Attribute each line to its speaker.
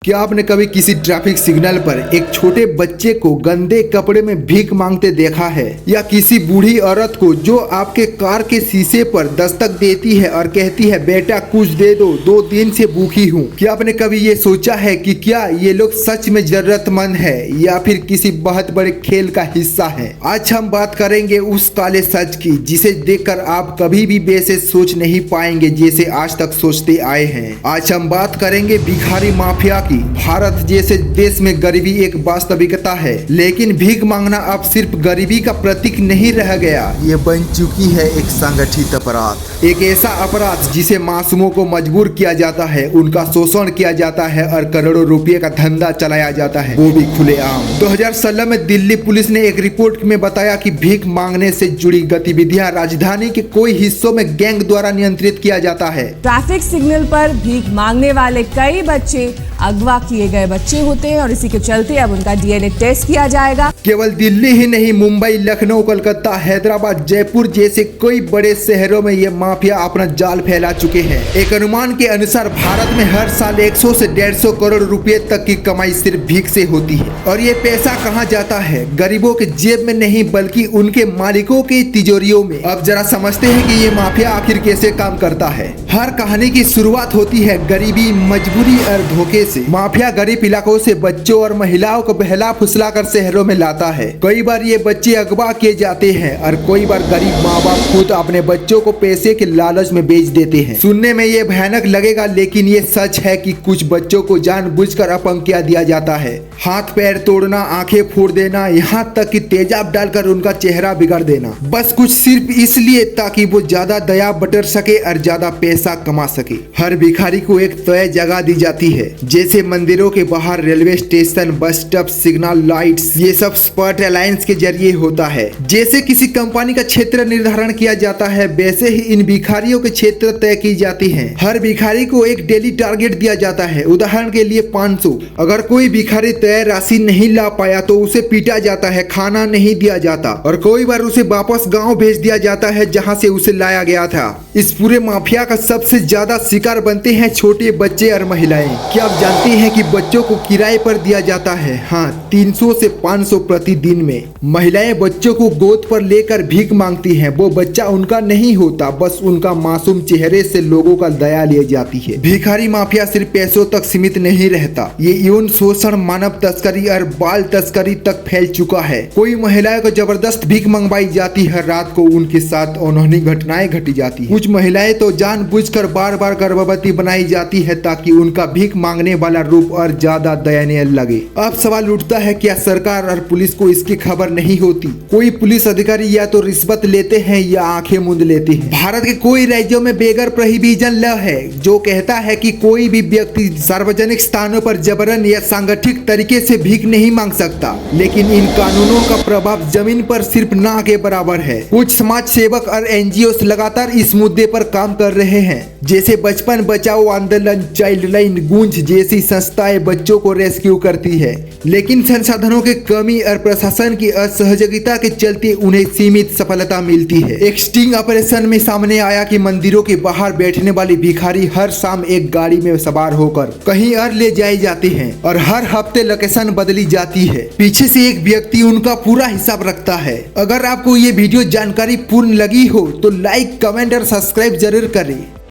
Speaker 1: क्या आपने कभी किसी ट्रैफिक सिग्नल पर एक छोटे बच्चे को गंदे कपड़े में भीख मांगते देखा है, या किसी बूढ़ी औरत को जो आपके कार के शीशे पर दस्तक देती है और कहती है बेटा कुछ दे दो, 2 दिन से भूखी हूँ। क्या आपने कभी ये सोचा है कि क्या ये लोग सच में जरूरतमंद है या फिर किसी बहुत बड़े खेल का हिस्सा है? आज हम बात करेंगे उस काले सच की जिसे देखकर आप कभी भी वैसे सोच नहीं पाएंगे जैसे आज तक सोचते आए हैं। आज हम बात करेंगे भिखारी माफिया। भारत जैसे देश में गरीबी एक वास्तविकता है, लेकिन भीख मांगना अब सिर्फ गरीबी का प्रतीक नहीं रह गया, ये बन चुकी है एक संगठित अपराध। एक ऐसा अपराध जिसे मासूमों को मजबूर किया जाता है, उनका शोषण किया जाता है और करोड़ों रुपए का धंधा चलाया जाता है, वो भी खुलेआम। 2016 में दिल्ली पुलिस ने एक रिपोर्ट में बताया कि भीख मांगने से जुड़ी गतिविधियां राजधानी के कोई हिस्सों में गैंग द्वारा नियंत्रित किया जाता है।
Speaker 2: ट्रैफिक सिग्नल पर भीख मांगने वाले कई बच्चे अगवा किए गए बच्चे होते हैं और इसी के चलते अब उनका डीएनए टेस्ट किया जाएगा।
Speaker 1: केवल दिल्ली ही नहीं, मुंबई, लखनऊ, कोलकाता, हैदराबाद, जयपुर जैसे कई बड़े शहरों में ये माफिया अपना जाल फैला चुके हैं। एक अनुमान के अनुसार भारत में हर साल 100 से 150 करोड़ रुपए तक की कमाई सिर्फ भीख से होती है। और ये पैसा कहाँ जाता है? गरीबों के जेब में नहीं बल्कि उनके मालिकों की तिजोरियों में। अब जरा समझते हैं कि ये माफिया आखिर कैसे काम करता है। हर कहानी की शुरुआत होती है गरीबी, मजबूरी और धोखे से। माफिया गरीब इलाकों से बच्चों और महिलाओं को बहला फुसला कर शहरों में लाता है। कई बार ये बच्चे अगवा किए जाते हैं और कई बार गरीब माँ बाप खुद अपने बच्चों को पैसे के लालच में बेच देते हैं। सुनने में ये भयानक लगेगा, लेकिन ये सच है कि कुछ बच्चों को जानबूझकर अपंग किया दिया जाता है। हाथ पैर तोड़ना, आंखें फोड़ देना, यहाँ तक कि तेजाब डालकर उनका चेहरा बिगाड़ देना, बस कुछ सिर्फ इसलिए ताकि वो ज्यादा दया बटर सके और ज्यादा पैसा कमा सके। हर भिखारी को एक तय जगह दी जाती है, जैसे मंदिरों के बाहर, railway station, bus stop, signal lights. ये सब स्पॉट अलायंस के जरिए होता है। जैसे किसी कंपनी का क्षेत्र निर्धारण किया जाता है, वैसे ही इन भिखारियों के क्षेत्र तय की जाती हैं। हर भिखारी को एक डेली टारगेट दिया जाता है, उदाहरण के लिए 500। अगर कोई भिखारी तय राशि नहीं ला पाया तो उसे पीटा जाता है, खाना नहीं दिया जाता और कई बार उसे वापस गाँव भेज दिया जाता है जहाँ से उसे लाया गया था। इस पूरे माफिया का सबसे ज्यादा शिकार बनते हैं छोटे बच्चे और महिलाएं। क्या आप जानते हैं कि बच्चों को किराए पर दिया जाता है? हाँ, 300 से 500 प्रतिदिन में। महिलाएं बच्चों को गोद पर लेकर भीख मांगती हैं। वो बच्चा उनका नहीं होता, बस उनका मासूम चेहरे से लोगों का दया ले जाती है। भिखारी माफिया सिर्फ पैसों तक सीमित नहीं रहता, ये यौन शोषण, मानव तस्करी और बाल तस्करी तक फैल चुका है। कोई महिलाओं को जबरदस्त भीख मंगवाई जाती है, रात को उनके साथ अनहोनी घटनाएं घटी जाती है। कुछ महिलाएं तो जानबूझकर बार बार गर्भवती बनाई जाती है ताकि उनका भीख मांगने वाला रूप और ज्यादा दयनीय लगे। अब सवाल उठता है, क्या सरकार और पुलिस को इसकी खबर नहीं होती? कोई पुलिस अधिकारी या तो रिश्वत लेते हैं या आंखें मूंद लेते हैं। भारत के कोई राज्यों में बेगर प्रोहिबिशन लॉ है जो कहता है कि कोई भी व्यक्ति सार्वजनिक स्थानों पर जबरन या सांगठिक तरीके से भीख नहीं मांग सकता, लेकिन इन कानूनों का प्रभाव जमीन पर सिर्फ ना के बराबर है। कुछ समाज सेवक और एनजीओ लगातार इस मुद्दे पर काम कर रहे हैं, जैसे बचपन बचाओ आंदोलन, चाइल्डलाइन गूंज जैसी संस्थाएं बच्चों को रेस्क्यू करती है, लेकिन संसाधनों की कमी और प्रशासन की असहयोगिता के चलते उन्हें सीमित सफलता मिलती है। एक स्टिंग ऑपरेशन में सामने आया कि मंदिरों के बाहर बैठने वाली भिखारी हर शाम एक गाड़ी में सवार होकर कहीं और ले जाए जाते हैं और हर हफ्ते लोकेशन बदली जाती है। पीछे से एक व्यक्ति उनका पूरा हिसाब रखता है। अगर आपको ये वीडियो जानकारी पूर्ण लगी हो तो लाइक, कमेंट और सब्सक्राइब जरूर करें।